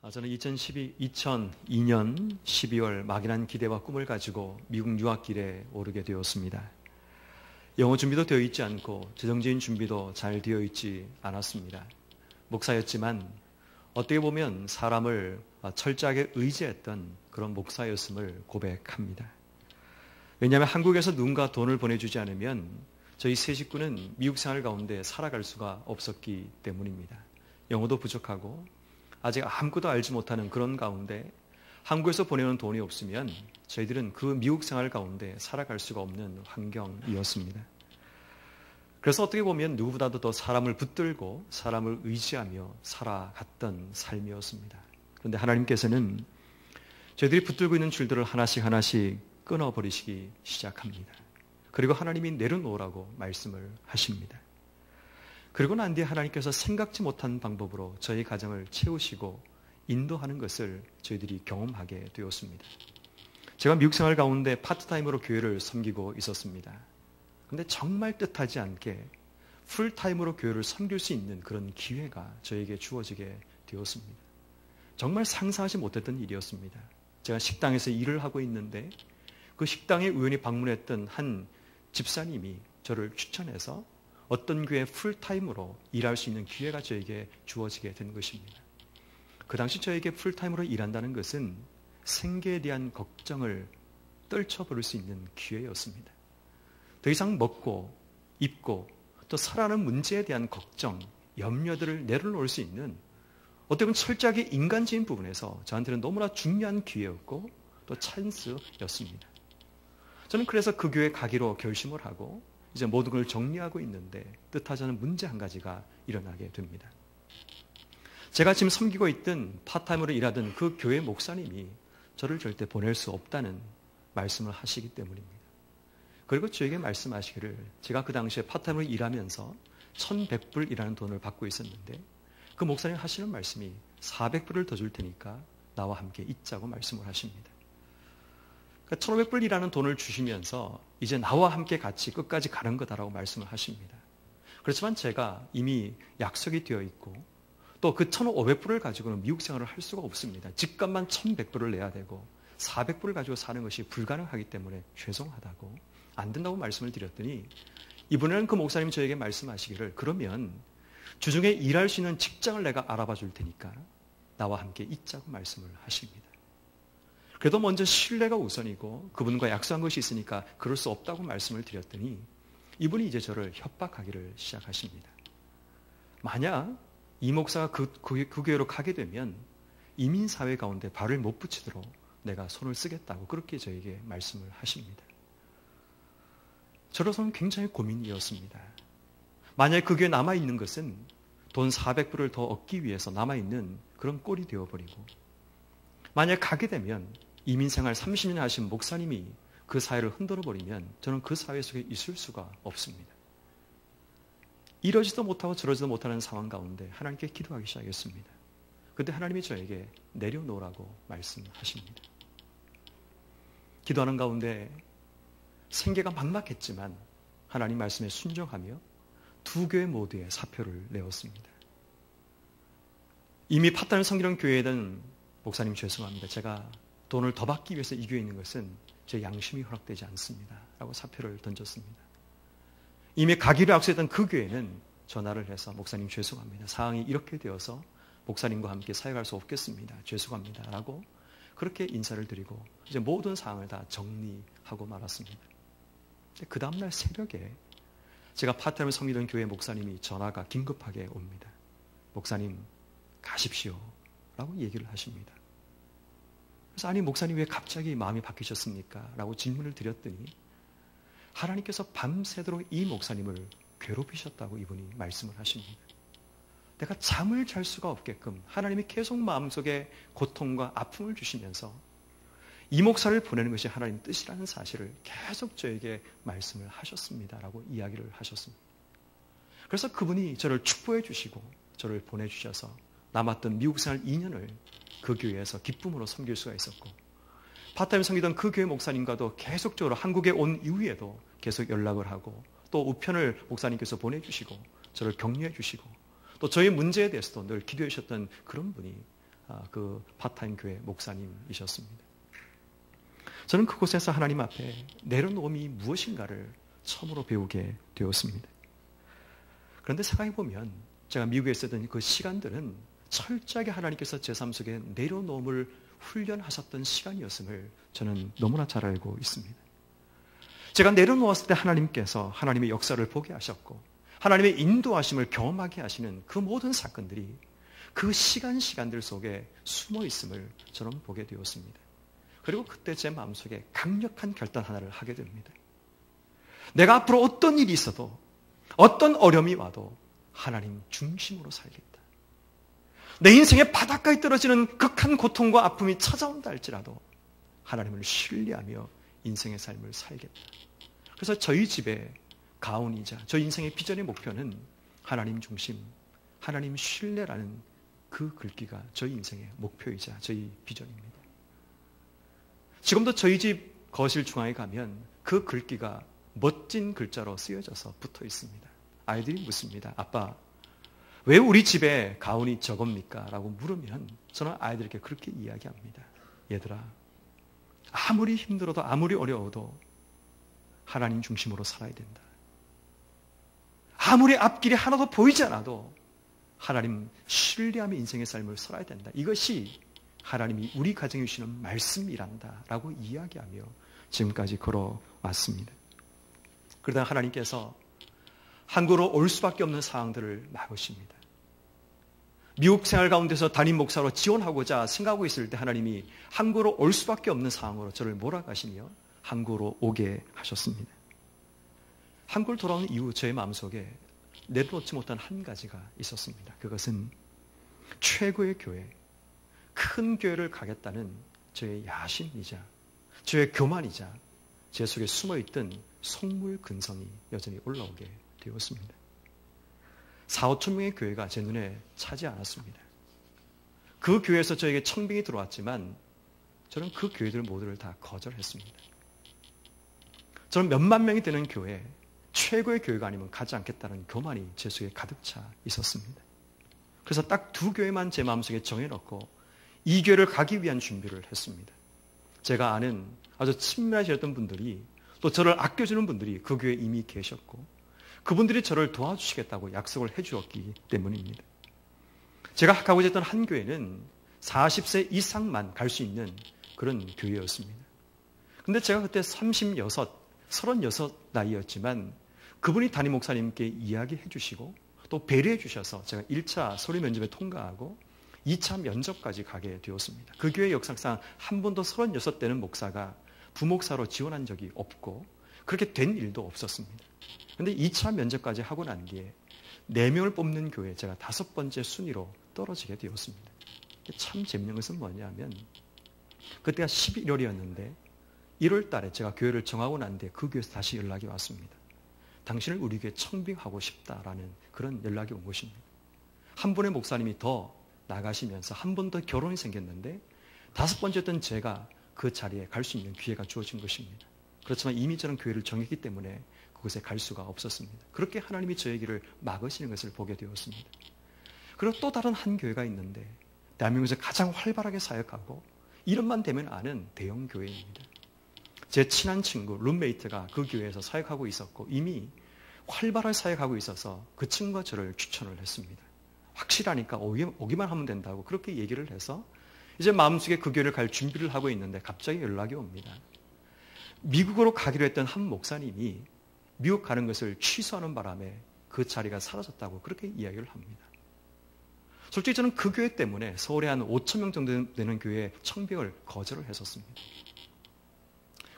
저는 2002년 12월 막연한 기대와 꿈을 가지고 미국 유학길에 오르게 되었습니다. 영어 준비도 되어 있지 않고 재정적인 준비도 잘 되어 있지 않았습니다. 목사였지만 어떻게 보면 사람을 철저하게 의지했던 그런 목사였음을 고백합니다. 왜냐하면 한국에서 누군가 돈을 보내주지 않으면 저희 세 식구는 미국 생활 가운데 살아갈 수가 없었기 때문입니다. 영어도 부족하고 아직 아무것도 알지 못하는 그런 가운데 한국에서 보내는 돈이 없으면 저희들은 그 미국 생활 가운데 살아갈 수가 없는 환경이었습니다. 그래서 어떻게 보면 누구보다도 더 사람을 붙들고 사람을 의지하며 살아갔던 삶이었습니다. 그런데 하나님께서는 저희들이 붙들고 있는 줄들을 하나씩 끊어버리시기 시작합니다. 그리고 하나님이 내려놓으라고 말씀을 하십니다. 그리고 난 뒤에 하나님께서 생각지 못한 방법으로 저희 가정을 채우시고 인도하는 것을 저희들이 경험하게 되었습니다. 제가 미국 생활 가운데 파트타임으로 교회를 섬기고 있었습니다. 그런데 정말 뜻하지 않게 풀타임으로 교회를 섬길 수 있는 그런 기회가 저에게 주어지게 되었습니다. 정말 상상하지 못했던 일이었습니다. 제가 식당에서 일을 하고 있는데 그 식당에 우연히 방문했던 한 집사님이 저를 추천해서 어떤 교회 풀타임으로 일할 수 있는 기회가 저에게 주어지게 된 것입니다. 그 당시 저에게 풀타임으로 일한다는 것은 생계에 대한 걱정을 떨쳐버릴 수 있는 기회였습니다. 더 이상 먹고 입고 또 살아가는 문제에 대한 걱정, 염려들을 내려놓을 수 있는 어떻게 보면 철저하게 인간적인 부분에서 저한테는 너무나 중요한 기회였고 또 찬스였습니다. 저는 그래서 그 교회에 가기로 결심을 하고 이제 모든 걸 정리하고 있는데 뜻하지 않은 문제 한 가지가 일어나게 됩니다. 제가 지금 섬기고 있던 파트타임으로 일하던 그 교회 목사님이 저를 절대 보낼 수 없다는 말씀을 하시기 때문입니다. 그리고 저에게 말씀하시기를 제가 그 당시에 파트타임으로 일하면서 1,100불이라는 돈을 받고 있었는데 그 목사님 하시는 말씀이 400불을 더 줄 테니까 나와 함께 있자고 말씀을 하십니다. 1,500불이라는 돈을 주시면서 이제 나와 함께 같이 끝까지 가는 거다라고 말씀을 하십니다. 그렇지만 제가 이미 약속이 되어 있고 또 그 1,500불을 가지고는 미국 생활을 할 수가 없습니다. 집값만 1,100불을 내야 되고 400불을 가지고 사는 것이 불가능하기 때문에 죄송하다고 안 된다고 말씀을 드렸더니 이번에는 그 목사님이 저에게 말씀하시기를 그러면 주중에 일할 수 있는 직장을 내가 알아봐 줄 테니까 나와 함께 있자고 말씀을 하십니다. 그래도 먼저 신뢰가 우선이고 그분과 약속한 것이 있으니까 그럴 수 없다고 말씀을 드렸더니 이분이 이제 저를 협박하기를 시작하십니다. 만약 이 목사가 그 교회로 가게 되면 이민사회 가운데 발을 못 붙이도록 내가 손을 쓰겠다고 그렇게 저에게 말씀을 하십니다. 저로서는 굉장히 고민이었습니다. 만약 그 교회에 남아있는 것은 돈 400불을 더 얻기 위해서 남아있는 그런 꼴이 되어버리고 만약 가게 되면 이민생활 30년 하신 목사님이 그 사회를 흔들어버리면 저는 그 사회 속에 있을 수가 없습니다. 이러지도 못하고 저러지도 못하는 상황 가운데 하나님께 기도하기 시작했습니다. 그때 하나님이 저에게 내려놓으라고 말씀하십니다. 기도하는 가운데 생계가 막막했지만 하나님 말씀에 순종하며 두 교회 모두의 사표를 내었습니다. 이미 파트타임 섬기는 교회에는 목사님 죄송합니다. 제가 돈을 더 받기 위해서 이 교회에 있는 것은 제 양심이 허락되지 않습니다. 라고 사표를 던졌습니다. 이미 가기로 약속했던 그 교회는 전화를 해서 목사님 죄송합니다. 상황이 이렇게 되어서 목사님과 함께 사역할 수 없겠습니다. 죄송합니다. 라고 그렇게 인사를 드리고 이제 모든 상황을 다 정리하고 말았습니다. 그 다음날 새벽에 제가 파트타임을 섬기던 교회 목사님이 전화가 긴급하게 옵니다. 목사님 가십시오. 라고 얘기를 하십니다. 그래서 아니 목사님 왜 갑자기 마음이 바뀌셨습니까? 라고 질문을 드렸더니 하나님께서 밤새도록 이 목사님을 괴롭히셨다고 이분이 말씀을 하십니다. 내가 잠을 잘 수가 없게끔 하나님이 계속 마음속에 고통과 아픔을 주시면서 이 목사를 보내는 것이 하나님 뜻이라는 사실을 계속 저에게 말씀을 하셨습니다. 라고 이야기를 하셨습니다. 그래서 그분이 저를 축복해 주시고 저를 보내주셔서 남았던 미국 생활 2년을 그 교회에서 기쁨으로 섬길 수가 있었고 파트타임 섬기던 그 교회 목사님과도 계속적으로 한국에 온 이후에도 계속 연락을 하고 또 우편을 목사님께서 보내주시고 저를 격려해 주시고 또 저희 문제에 대해서도 늘 기도해 주셨던 그런 분이 그 파타임 교회 목사님이셨습니다. 저는 그곳에서 하나님 앞에 내려놓음이 무엇인가를 처음으로 배우게 되었습니다. 그런데 생각해보면 제가 미국에 있었던 그 시간들은 철저하게 하나님께서 제 삶 속에 내려놓음을 훈련하셨던 시간이었음을 저는 너무나 잘 알고 있습니다. 제가 내려놓았을 때 하나님께서 하나님의 역사를 보게 하셨고 하나님의 인도하심을 경험하게 하시는 그 모든 사건들이 그 시간들 속에 숨어 있음을 저는 보게 되었습니다. 그리고 그때 제 마음속에 강력한 결단 하나를 하게 됩니다. 내가 앞으로 어떤 일이 있어도 어떤 어려움이 와도 하나님 중심으로 살겠다. 내 인생의 바닷가에 떨어지는 극한 고통과 아픔이 찾아온다 할지라도 하나님을 신뢰하며 인생의 삶을 살겠다. 그래서 저희 집의 가훈이자 저희 인생의 비전의 목표는 하나님 중심, 하나님 신뢰라는 그 글귀가 저희 인생의 목표이자 저희 비전입니다. 지금도 저희 집 거실 중앙에 가면 그 글귀가 멋진 글자로 쓰여져서 붙어 있습니다. 아이들이 묻습니다. 아빠, 왜 우리 집에 가훈이 저겁니까? 라고 물으면 저는 아이들에게 그렇게 이야기합니다. 얘들아, 아무리 힘들어도 아무리 어려워도 하나님 중심으로 살아야 된다. 아무리 앞길이 하나도 보이지 않아도 하나님 신뢰하며 인생의 삶을 살아야 된다. 이것이 하나님이 우리 가정에 주시는 말씀이란다 라고 이야기하며 지금까지 걸어왔습니다. 그러다 하나님께서 한국으로 올 수밖에 없는 상황들을 막으십니다. 미국 생활 가운데서 담임 목사로 지원하고자 생각하고 있을 때 하나님이 한국으로 올 수밖에 없는 상황으로 저를 몰아가시며 한국으로 오게 하셨습니다. 한국을 돌아온 이후 저의 마음속에 내려놓지 못한 한 가지가 있었습니다. 그것은 최고의 교회, 큰 교회를 가겠다는 저의 야심이자 저의 교만이자 제 속에 숨어있던 속물 근성이 여전히 올라오게 되었습니다. 4, 5천 명의 교회가 제 눈에 차지 않았습니다. 그 교회에서 저에게 청빙이 들어왔지만 저는 그 교회들 모두를 다 거절했습니다. 저는 몇만 명이 되는 교회, 최고의 교회가 아니면 가지 않겠다는 교만이 제 속에 가득 차 있었습니다. 그래서 딱 2교회만 제 마음속에 정해놓고 이 교회를 가기 위한 준비를 했습니다. 제가 아는 아주 친밀하셨던 분들이 또 저를 아껴주는 분들이 그 교회에 이미 계셨고 그분들이 저를 도와주시겠다고 약속을 해주었기 때문입니다. 제가 가고자 했던 한 교회는 40세 이상만 갈 수 있는 그런 교회였습니다. 근데 제가 그때 36 나이였지만 그분이 담임 목사님께 이야기해 주시고 또 배려해 주셔서 제가 1차 서류 면접에 통과하고 2차 면접까지 가게 되었습니다. 그 교회 역사상 한 번도 36 되는 목사가 부목사로 지원한 적이 없고 그렇게 된 일도 없었습니다. 그런데 2차 면접까지 하고 난 뒤에 4명을 뽑는 교회에 제가 5번째 순위로 떨어지게 되었습니다. 참 재밌는 것은 뭐냐면 그때가 11월이었는데 1월 달에 제가 교회를 정하고 난 뒤에 그 교회에서 다시 연락이 왔습니다. 당신을 우리 교회에 청빙하고 싶다라는 그런 연락이 온 것입니다. 한 분의 목사님이 더 나가시면서 한 번 더 결혼이 생겼는데 5번째였던 제가 그 자리에 갈 수 있는 기회가 주어진 것입니다. 그렇지만 이미 저는 교회를 정했기 때문에 그곳에 갈 수가 없었습니다. 그렇게 하나님이 저의 길을 막으시는 것을 보게 되었습니다. 그리고 또 다른 한 교회가 있는데 대한민국에서 가장 활발하게 사역하고 이름만 되면 아는 대형 교회입니다. 제 친한 친구, 룸메이트가 그 교회에서 사역하고 있었고 이미 활발하게 사역하고 있어서 그 친구가 저를 추천을 했습니다. 확실하니까 오기만 하면 된다고 그렇게 얘기를 해서 이제 마음속에 그 교회를 갈 준비를 하고 있는데 갑자기 연락이 옵니다. 미국으로 가기로 했던 한 목사님이 미국 가는 것을 취소하는 바람에 그 자리가 사라졌다고 그렇게 이야기를 합니다. 솔직히 저는 그 교회 때문에 서울에 한 5천 명 정도 되는 교회에 청빙을 거절을 했었습니다.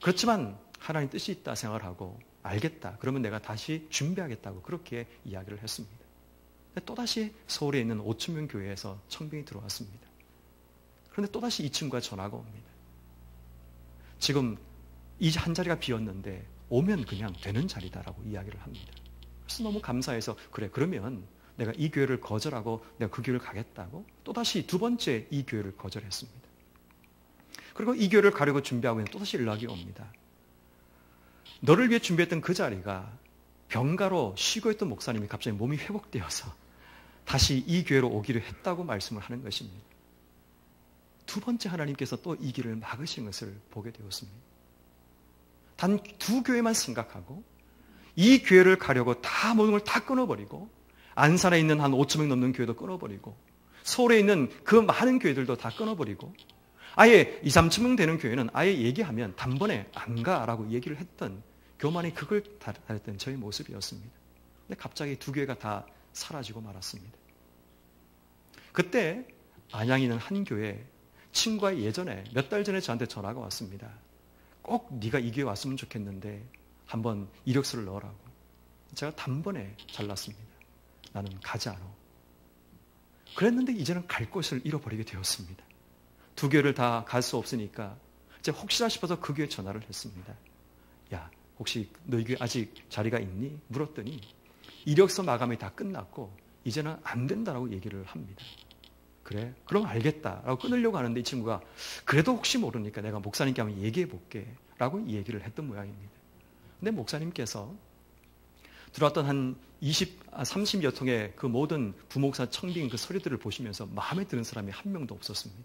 그렇지만 하나님 뜻이 있다 생각을 하고 알겠다. 그러면 내가 다시 준비하겠다고 그렇게 이야기를 했습니다. 또다시 서울에 있는 5천 명 교회에서 청빙이 들어왔습니다. 그런데 또다시 이 친구가 전화가 옵니다. 지금 이 한 자리가 비었는데 오면 그냥 되는 자리다라고 이야기를 합니다. 그래서 너무 감사해서 그래 그러면 내가 이 교회를 거절하고 내가 그 교회를 가겠다고 또다시 2번째 이 교회를 거절했습니다. 그리고 이 교회를 가려고 준비하고 있는 또다시 연락이 옵니다. 너를 위해 준비했던 그 자리가 병가로 쉬고 있던 목사님이 갑자기 몸이 회복되어서 다시 이 교회로 오기로 했다고 말씀을 하는 것입니다. 두 번째 하나님께서 또 이 길을 막으신 것을 보게 되었습니다. 단 두 교회만 생각하고 이 교회를 가려고 다 모든 걸 다 끊어버리고 안산에 있는 한 5천 명 넘는 교회도 끊어버리고 서울에 있는 그 많은 교회들도 다 끊어버리고 아예 2, 3천 명 되는 교회는 아예 얘기하면 단번에 안 가라고 얘기를 했던 교만이 그걸 다했던 저의 모습이었습니다. 근데 갑자기 두 교회가 다 사라지고 말았습니다. 그때 안양에 있는 한 교회 친구가 예전에 몇 달 전에 저한테 전화가 왔습니다. 꼭 네가 이 교회 왔으면 좋겠는데 한번 이력서를 넣으라고. 제가 단번에 잘랐습니다. 나는 가지 않아. 그랬는데 이제는 갈 곳을 잃어버리게 되었습니다. 두 교회를 다 갈 수 없으니까 이제 혹시나 싶어서 그 교회에 전화를 했습니다. 야, 혹시 너희 교회 아직 자리가 있니? 물었더니 이력서 마감이 다 끝났고 이제는 안 된다라고 얘기를 합니다. 그래? 그럼 알겠다라고 끊으려고 하는데 이 친구가 그래도 혹시 모르니까 내가 목사님께 한번 얘기해 볼게 라고 이 얘기를 했던 모양입니다. 근데 목사님께서 들어왔던 한 30여 통의 그 모든 부목사 청빙 그 서류들을 보시면서 마음에 드는 사람이 한 명도 없었습니다.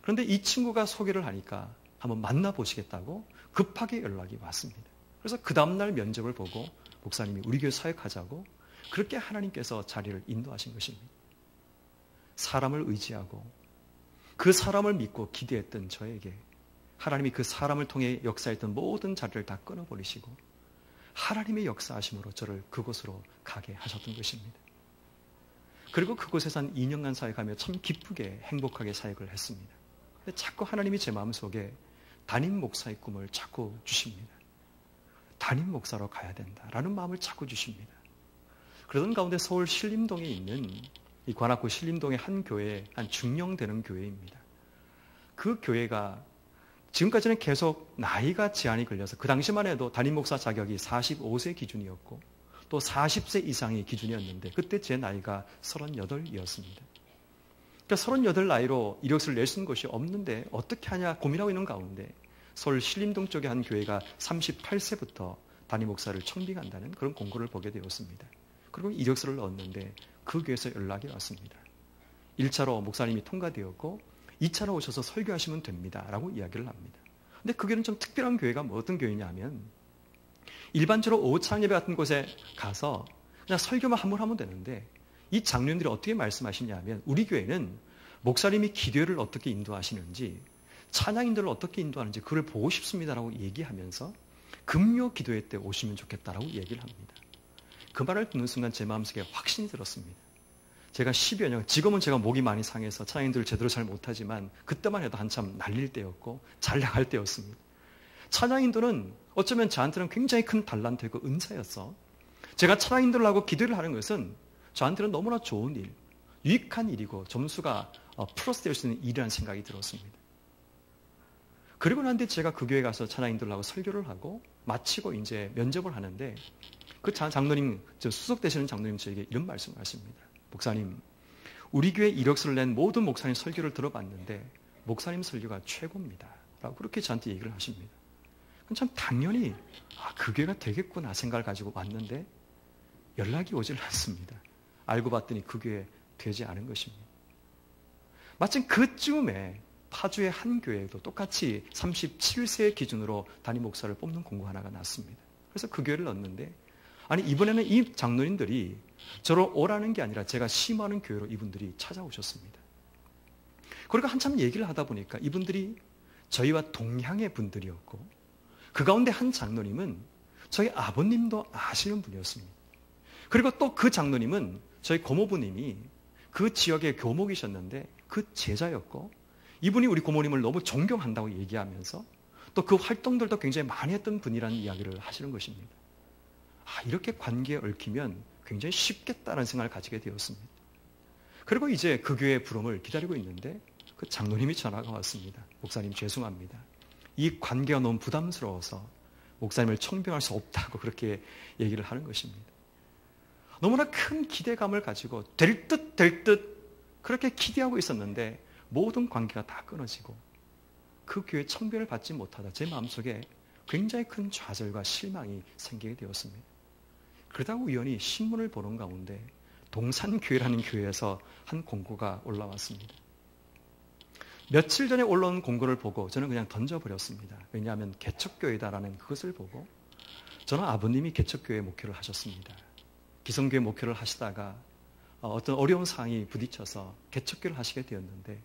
그런데 이 친구가 소개를 하니까 한번 만나보시겠다고 급하게 연락이 왔습니다. 그래서 그 다음날 면접을 보고 목사님이 우리 교회 사역하자고 그렇게 하나님께서 자리를 인도하신 것입니다. 사람을 의지하고 그 사람을 믿고 기대했던 저에게 하나님이 그 사람을 통해 역사했던 모든 자리를 다 끊어버리시고 하나님의 역사하심으로 저를 그곳으로 가게 하셨던 것입니다. 그리고 그곳에서 한 2년간 사역하며 참 기쁘게 행복하게 사역을 했습니다. 근데 자꾸 하나님이 제 마음속에 담임 목사의 꿈을 자꾸 주십니다. 담임 목사로 가야 된다라는 마음을 자꾸 주십니다. 그러던 가운데 서울 신림동에 있는 이 관악구 신림동의 한 교회, 한 중령되는 교회입니다. 그 교회가 지금까지는 계속 나이가 제한이 걸려서 그 당시만 해도 담임 목사 자격이 45세 기준이었고 또 40세 이상이 기준이었는데 그때 제 나이가 38이었습니다. 그러니까 38 나이로 이력서를 낼 수 있는 곳이 없는데 어떻게 하냐 고민하고 있는 가운데 서울 신림동 쪽의 한 교회가 38세부터 담임 목사를 청빙한다는 그런 공고를 보게 되었습니다. 그리고 이력서를 넣었는데 그 교회에서 연락이 왔습니다. 1차로 목사님이 통과되었고 2차로 오셔서 설교하시면 됩니다. 라고 이야기를 합니다. 근데 그 교회는 좀 특별한 교회가 뭐 어떤 교회냐 하면 일반적으로 오찬 예배 같은 곳에 가서 그냥 설교만 한 번 하면 되는데 이 장로님들이 어떻게 말씀하시냐 하면 우리 교회는 목사님이 기도회를 어떻게 인도하시는지 찬양 인도를 어떻게 인도하는지 그걸 보고 싶습니다라고 얘기하면서 금요 기도회 때 오시면 좋겠다라고 얘기를 합니다. 그 말을 듣는 순간 제 마음속에 확신이 들었습니다. 제가 10여 년, 지금은 제가 목이 많이 상해서 찬양인들을 제대로 잘 못하지만 그때만 해도 한참 날릴 때였고 잘 나갈 때였습니다. 찬양인들은 어쩌면 저한테는 굉장히 큰 달란트이고 은사였어. 제가 찬양인들하고 기도를 하는 것은 저한테는 너무나 좋은 일, 유익한 일이고 점수가 플러스 될 수 있는 일이라는 생각이 들었습니다. 그리고 난 뒤에 제가 그 교회 가서 찬양인들하고 설교를 하고 마치고 이제 면접을 하는데 그 장로님, 수석 되시는 장로님 저에게 이런 말씀을 하십니다. 목사님, 우리 교회 이력서를 낸 모든 목사님 설교를 들어봤는데 목사님 설교가 최고입니다. 라고 그렇게 저한테 얘기를 하십니다. 참 당연히 그 교회가 되겠구나 생각을 가지고 왔는데 연락이 오질 않습니다. 알고 봤더니 그 교회 되지 않은 것입니다. 마침 그쯤에 파주의 한 교회에도 똑같이 37세 기준으로 담임 목사를 뽑는 공고 하나가 났습니다. 그래서 그 교회를 넣었는데 아니 이번에는 이 장로님들이 저를 오라는 게 아니라 제가 심화하는 교회로 이분들이 찾아오셨습니다. 그러니까 한참 얘기를 하다 보니까 이분들이 저희와 동향의 분들이었고 그 가운데 한 장로님은 저희 아버님도 아시는 분이었습니다. 그리고 또 그 장로님은 저희 고모부님이 그 지역의 교목이셨는데 그 제자였고 이분이 우리 고모님을 너무 존경한다고 얘기하면서 또 그 활동들도 굉장히 많이 했던 분이라는 이야기를 하시는 것입니다. 이렇게 관계에 얽히면 굉장히 쉽겠다는 생각을 가지게 되었습니다. 그리고 이제 그 교회의 부름을 기다리고 있는데 그 장로님이 전화가 왔습니다. 목사님 죄송합니다. 이 관계가 너무 부담스러워서 목사님을 청빙할 수 없다고 그렇게 얘기를 하는 것입니다. 너무나 큰 기대감을 가지고 될 듯 그렇게 기대하고 있었는데 모든 관계가 다 끊어지고 그 교회 청빙을 받지 못하다 제 마음속에 굉장히 큰 좌절과 실망이 생기게 되었습니다. 그러다가 우연히 신문을 보는 가운데 동산교회라는 교회에서 한 공고가 올라왔습니다. 며칠 전에 올라온 공고를 보고 저는 그냥 던져버렸습니다. 왜냐하면 개척교회다라는 그것을 보고 저는 아버님이 개척교회 목회를 하셨습니다. 기성교회 목회를 하시다가 어떤 어려운 상황이 부딪혀서 개척교회를 하시게 되었는데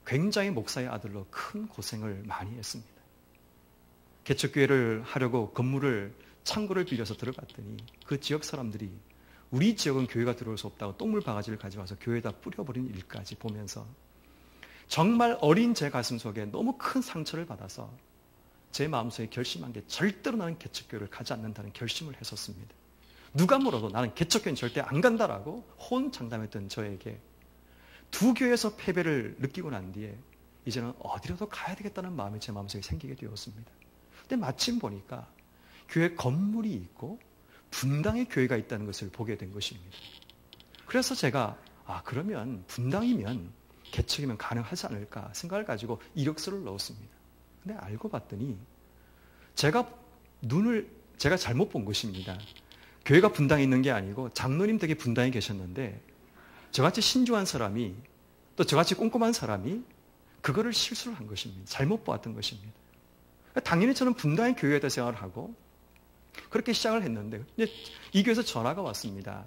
굉장히 목사의 아들로 큰 고생을 많이 했습니다. 개척교회를 하려고 건물을 창고를 빌려서 들어갔더니 그 지역 사람들이 우리 지역은 교회가 들어올 수 없다고 똥물 바가지를 가져와서 교회에다 뿌려버리는 일까지 보면서 정말 어린 제 가슴 속에 너무 큰 상처를 받아서 제 마음속에 결심한 게 절대로 나는 개척교회를 가지 않는다는 결심을 했었습니다. 누가 물어도 나는 개척교회는 절대 안 간다라고 호언장담했던 저에게 두 교회에서 패배를 느끼고 난 뒤에 이제는 어디라도 가야 되겠다는 마음이 제 마음속에 생기게 되었습니다. 근데 마침 보니까 교회 건물이 있고 분당에 교회가 있다는 것을 보게 된 것입니다. 그래서 제가 그러면 분당이면 개척이면 가능하지 않을까 생각을 가지고 이력서를 넣었습니다. 근데 알고 봤더니 제가 잘못 본 것입니다. 교회가 분당에 있는 게 아니고 장로님 댁에 분당에 계셨는데 저같이 신중한 사람이 또 저같이 꼼꼼한 사람이 그거를 실수를 한 것입니다. 잘못 보았던 것입니다. 당연히 저는 분당의 교회에다 생활을 하고 그렇게 시작을 했는데 이 교회에서 전화가 왔습니다.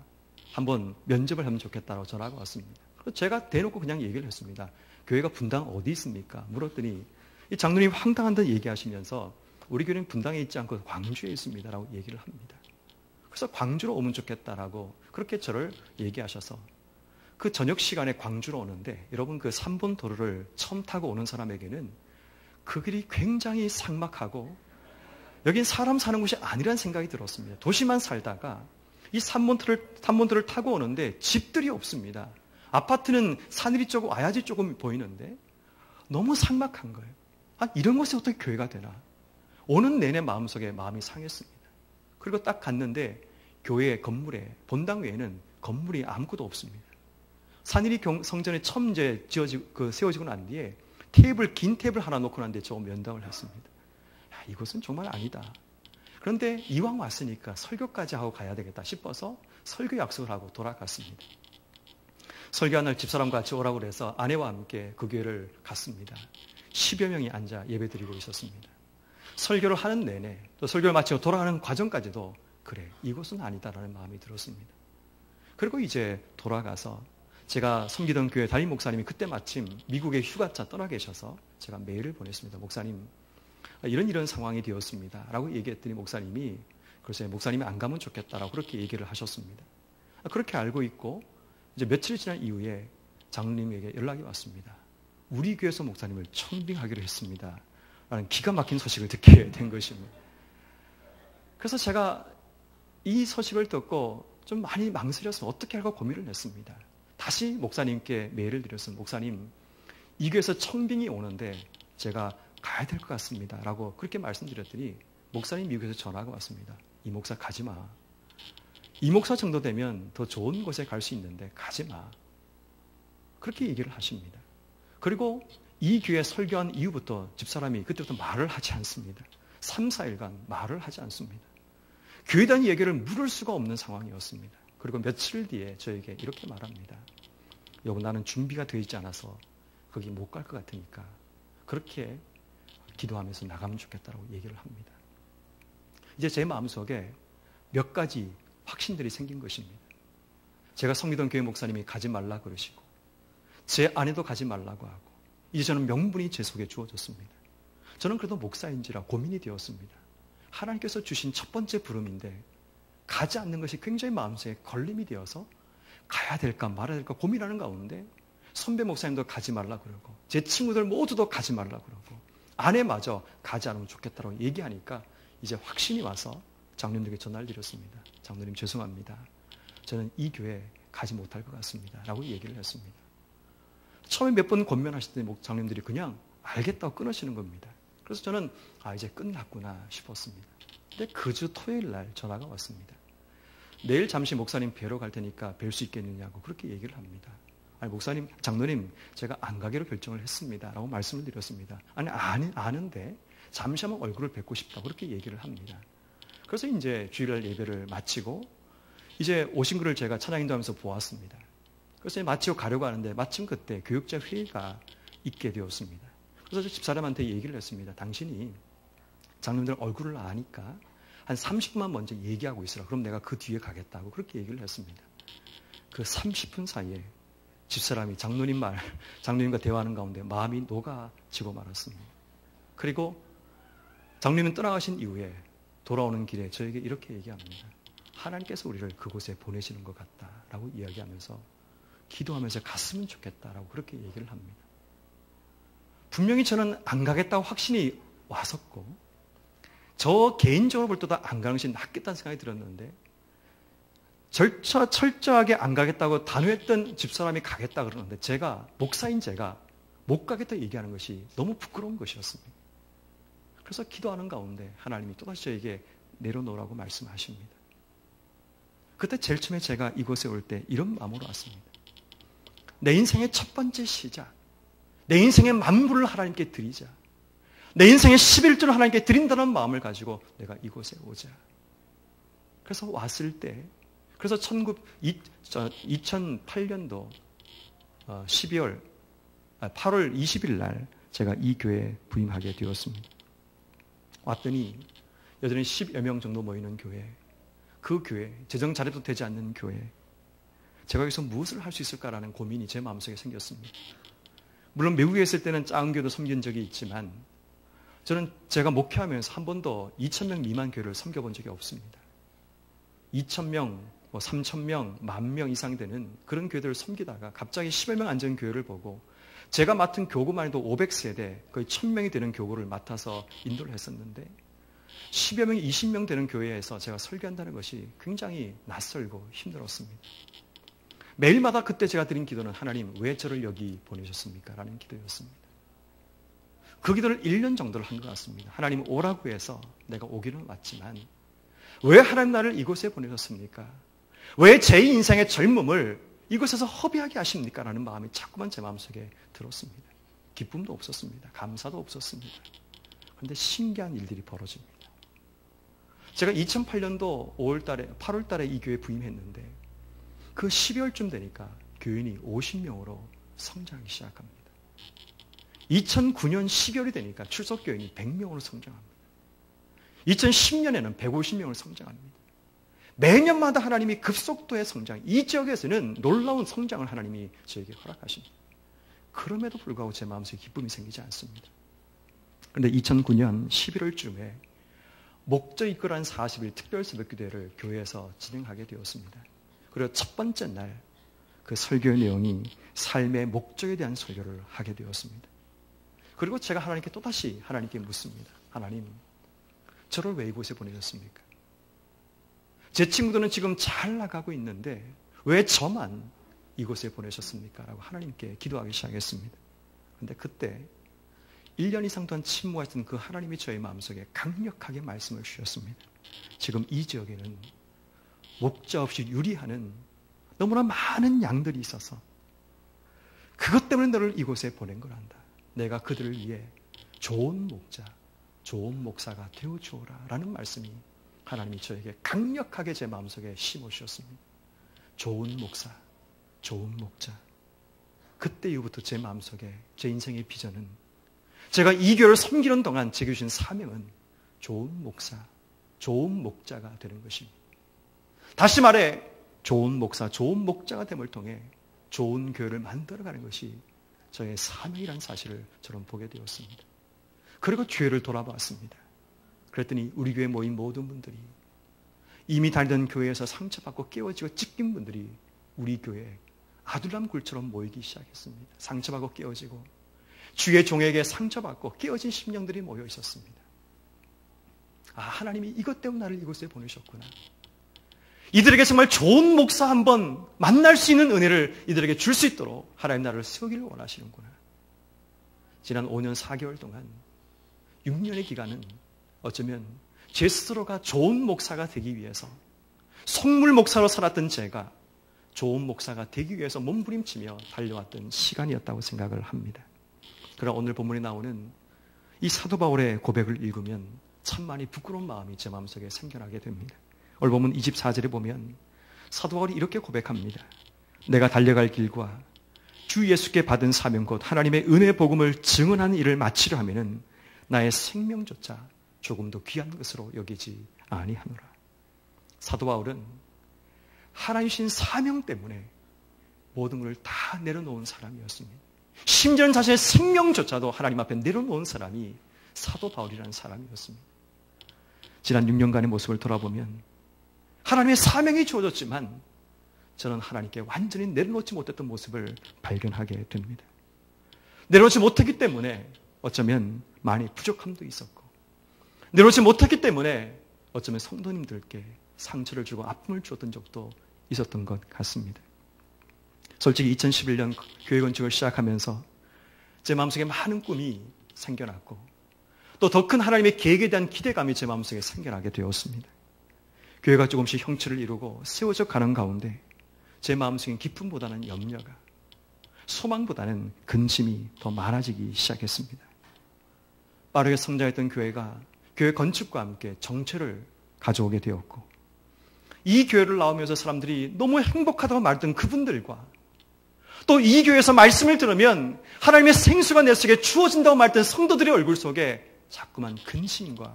한번 면접을 하면 좋겠다고 전화가 왔습니다. 그래서 제가 대놓고 그냥 얘기를 했습니다. 교회가 분당 어디 있습니까? 물었더니 이 장로님 황당한 듯 얘기하시면서 우리 교회는 분당에 있지 않고 광주에 있습니다라고 얘기를 합니다. 그래서 광주로 오면 좋겠다라고 그렇게 저를 얘기하셔서 그 저녁 시간에 광주로 오는데 여러분 그 3번 도로를 처음 타고 오는 사람에게는 그 길이 굉장히 삭막하고 여긴 사람 사는 곳이 아니라는 생각이 들었습니다. 도시만 살다가 이 3번도를 타고 오는데 집들이 없습니다. 아파트는 산일이 조금 아야지 조금 보이는데 너무 삭막한 거예요. 이런 곳에 어떻게 교회가 되나. 오는 내내 마음속에 마음이 상했습니다. 그리고 딱 갔는데 교회 건물에 본당 외에는 건물이 아무것도 없습니다. 산일이 성전에 처음 세워지고 난 뒤에 긴 테이블 하나 놓고 난 뒤에 저 면담을 했습니다. 이곳은 정말 아니다. 그런데 이왕 왔으니까 설교까지 하고 가야 되겠다 싶어서 설교 약속을 하고 돌아갔습니다. 설교한 날 집사람과 같이 오라고 해서 아내와 함께 그 교회를 갔습니다. 10여 명이 앉아 예배드리고 있었습니다. 설교를 하는 내내 또 설교를 마치고 돌아가는 과정까지도 그래 이곳은 아니다라는 마음이 들었습니다. 그리고 이제 돌아가서 제가 섬기던 교회 담임 목사님이 그때 마침 미국에 휴가차 떠나 계셔서 제가 메일을 보냈습니다. 목사님 이런 상황이 되었습니다 라고 얘기했더니 목사님이 글쎄 목사님이 안 가면 좋겠다라고 그렇게 얘기를 하셨습니다. 그렇게 알고 있고 이제 며칠 지난 이후에 장로님에게 연락이 왔습니다. 우리 교회에서 목사님을 청빙하기로 했습니다 라는 기가 막힌 소식을 듣게 된 것입니다. 그래서 제가 이 소식을 듣고 좀 많이 망설여서 어떻게 할까 고민을 했습니다. 다시 목사님께 메일을 드렸습니다. 목사님 이 교회에서 청빙이 오는데 제가 가야 될 것 같습니다 라고 그렇게 말씀드렸더니 목사님 미국에서 전화가 왔습니다. 이 목사 가지 마. 이 목사 정도 되면 더 좋은 곳에 갈 수 있는데 가지 마. 그렇게 얘기를 하십니다. 그리고 이 교회 설교한 이후부터 집사람이 그때부터 말을 하지 않습니다. 3, 4일간 말을 하지 않습니다. 교회에 대한 얘기를 물을 수가 없는 상황이었습니다. 그리고 며칠 뒤에 저에게 이렇게 말합니다. 여보 나는 준비가 되어 있지 않아서 거기 못 갈 것 같으니까 그렇게 기도하면서 나가면 좋겠다라고 얘기를 합니다. 이제 제 마음속에 몇 가지 확신들이 생긴 것입니다. 제가 섬기던 교회 목사님이 가지 말라 그러시고 제 아내도 가지 말라고 하고 이제 저는 명분이 제 속에 주어졌습니다. 저는 그래도 목사인지라 고민이 되었습니다. 하나님께서 주신 첫 번째 부름인데 가지 않는 것이 굉장히 마음속에 걸림이 되어서 가야 될까 말아야 될까 고민하는 가운데 선배 목사님도 가지 말라 그러고 제 친구들 모두도 가지 말라 그러고 아내마저 가지 않으면 좋겠다고 얘기하니까 이제 확신이 와서 장로님들에게 전화를 드렸습니다. 장로님 죄송합니다. 저는 이 교회 가지 못할 것 같습니다 라고 얘기를 했습니다. 처음에 몇 번 권면하시더니 장로님들이 그냥 알겠다고 끊으시는 겁니다. 그래서 저는 이제 끝났구나 싶었습니다. 근데 그 주 토요일 날 전화가 왔습니다. 내일 잠시 목사님 뵈러 갈 테니까 뵐 수 있겠느냐고 그렇게 얘기를 합니다. 아니 목사님, 장로님 제가 안 가기로 결정을 했습니다 라고 말씀을 드렸습니다. 아는데 잠시 한번 얼굴을 뵙고 싶다고 그렇게 얘기를 합니다. 그래서 이제 주일날 예배를 마치고 이제 오신 그를 제가 찬양 인도하면서 보았습니다. 그래서 마치고 가려고 하는데 마침 그때 교육자 회의가 있게 되었습니다. 그래서 집사람한테 얘기를 했습니다. 당신이 장로님들 얼굴을 아니까 한 30분만 먼저 얘기하고 있으라. 그럼 내가 그 뒤에 가겠다고 그렇게 얘기를 했습니다. 그 30분 사이에 집사람이 장로님과 대화하는 가운데 마음이 녹아지고 말았습니다. 그리고 장로님은 떠나가신 이후에 돌아오는 길에 저에게 이렇게 얘기합니다. 하나님께서 우리를 그곳에 보내시는 것 같다라고 이야기하면서 기도하면서 갔으면 좋겠다라고 그렇게 얘기를 합니다. 분명히 저는 안 가겠다고 확신이 왔었고 저 개인적으로 볼 때도 안 가는 것이 낫겠다는 생각이 들었는데 철저하게 안 가겠다고 단호했던 집사람이 가겠다 그러는데 목사인 제가 못 가겠다고 얘기하는 것이 너무 부끄러운 것이었습니다. 그래서 기도하는 가운데 하나님이 또다시 저에게 내려놓으라고 말씀하십니다. 그때 제일 처음에 제가 이곳에 올 때 이런 마음으로 왔습니다. 내 인생의 첫 번째 시작, 내 인생의 만물을 하나님께 드리자, 내 인생의 11조를 하나님께 드린다는 마음을 가지고 내가 이곳에 오자. 그래서 왔을 때, 그래서 2008년도 8월 20일 날 제가 이 교회에 부임하게 되었습니다. 왔더니 여전히 10여 명 정도 모이는 교회, 그 교회, 재정 자립도 되지 않는 교회, 제가 여기서 무엇을 할 수 있을까라는 고민이 제 마음속에 생겼습니다. 물론 미국에 있을 때는 작은 교회도 섬긴 적이 있지만 저는 제가 목회하면서 한 번도 2,000명 미만 교회를 섬겨본 적이 없습니다. 2,000명, 3,000명, 10,000명 이상 되는 그런 교회들을 섬기다가 갑자기 10여 명 앉은 교회를 보고 제가 맡은 교구만 해도 500세대, 거의 1,000명이 되는 교구를 맡아서 인도를 했었는데 10여 명, 20명 되는 교회에서 제가 설교한다는 것이 굉장히 낯설고 힘들었습니다. 매일마다 그때 제가 드린 기도는 하나님 왜 저를 여기 보내셨습니까? 라는 기도였습니다. 그 기도를 1년 정도를 한 것 같습니다. 하나님 오라고 해서 내가 오기는 왔지만 왜 하나님 나를 이곳에 보내셨습니까? 왜 제 인생의 젊음을 이곳에서 허비하게 하십니까? 라는 마음이 자꾸만 제 마음속에 들었습니다. 기쁨도 없었습니다. 감사도 없었습니다. 그런데 신기한 일들이 벌어집니다. 제가 2008년도 8월 달에 이 교회에 부임했는데 그 12월쯤 되니까 교인이 50명으로 성장하기 시작합니다. 2009년 12월이 되니까 출석 교인이 100명으로 성장합니다. 2010년에는 150명으로 성장합니다. 매년마다 하나님이 급속도의 성장, 이 지역에서는 놀라운 성장을 하나님이 저에게 허락하십니다. 그럼에도 불구하고 제 마음속에 기쁨이 생기지 않습니다. 그런데 2009년 11월쯤에 목적 이끌한 40일 특별 새벽기도회를 교회에서 진행하게 되었습니다. 그리고 첫 번째 날 그 설교의 내용이 삶의 목적에 대한 설교를 하게 되었습니다. 그리고 제가 하나님께 또다시 하나님께 묻습니다. 하나님, 저를 왜 이곳에 보내셨습니까? 제 친구들은 지금 잘 나가고 있는데 왜 저만 이곳에 보내셨습니까? 라고 하나님께 기도하기 시작했습니다. 그런데 그때 1년 이상 동안 침묵했던 그 하나님이 저의 마음속에 강력하게 말씀을 주셨습니다. 지금 이 지역에는 목자 없이 유리하는 너무나 많은 양들이 있어서 그것 때문에 너를 이곳에 보낸 거란다. 내가 그들을 위해 좋은 목자, 좋은 목사가 되어주어라 라는 말씀이 하나님이 저에게 강력하게 제 마음속에 심어주셨습니다. 좋은 목사, 좋은 목자. 그때 이후부터 제 마음속에 제 인생의 비전은 제가 이 교회를 섬기는 동안 제게 주신 사명은 좋은 목사, 좋은 목자가 되는 것입니다. 다시 말해 좋은 목사, 좋은 목자가 됨을 통해 좋은 교회를 만들어가는 것이 저의 사명이라는 사실을 저는 보게 되었습니다. 그리고 교회를 돌아봤습니다. 그랬더니 우리 교회에 모인 모든 분들이 이미 다니던 교회에서 상처받고 깨어지고 찢긴 분들이 우리 교회에 아둘람 굴처럼 모이기 시작했습니다. 상처받고 깨어지고 주의 종에게 상처받고 깨어진 심령들이 모여 있었습니다. 아, 하나님이 이것 때문에 나를 이곳에 보내셨구나. 이들에게 정말 좋은 목사 한번 만날 수 있는 은혜를 이들에게 줄 수 있도록 하나님 나를 세우기를 원하시는구나. 지난 5년 4개월 동안 6년의 기간은 어쩌면 제 스스로가 좋은 목사가 되기 위해서 속물 목사로 살았던 제가 좋은 목사가 되기 위해서 몸부림치며 달려왔던 시간이었다고 생각을 합니다. 그러나 오늘 본문에 나오는 이 사도 바울의 고백을 읽으면 참 많이 부끄러운 마음이 제 마음속에 생겨나게 됩니다. 오늘 본문 24절에 보면 사도 바울이 이렇게 고백합니다. 내가 달려갈 길과 주 예수께 받은 사명 곧 하나님의 은혜 복음을 증언하는 일을 마치려 하면은 나의 생명조차 조금도 귀한 것으로 여기지 아니하노라. 사도 바울은 하나님 주신 사명 때문에 모든 것을 다 내려놓은 사람이었습니다. 심지어 자신의 생명조차도 하나님 앞에 내려놓은 사람이 사도 바울이라는 사람이었습니다. 지난 6년간의 모습을 돌아보면 하나님의 사명이 주어졌지만 저는 하나님께 완전히 내려놓지 못했던 모습을 발견하게 됩니다. 내려놓지 못했기 때문에 어쩌면 많이 부족함도 있었고, 내려놓지 못했기 때문에 어쩌면 성도님들께 상처를 주고 아픔을 주었던 적도 있었던 것 같습니다. 솔직히 2011년 교회 건축을 시작하면서 제 마음속에 많은 꿈이 생겨났고 또 더 큰 하나님의 계획에 대한 기대감이 제 마음속에 생겨나게 되었습니다. 교회가 조금씩 형체를 이루고 세워져 가는 가운데 제 마음속에 기쁨보다는 염려가, 소망보다는 근심이 더 많아지기 시작했습니다. 빠르게 성장했던 교회가 교회 건축과 함께 정체를 가져오게 되었고, 이 교회를 나오면서 사람들이 너무 행복하다고 말했던 그분들과 또 이 교회에서 말씀을 들으면 하나님의 생수가 내 속에 주어진다고 말했던 성도들의 얼굴 속에 자꾸만 근심과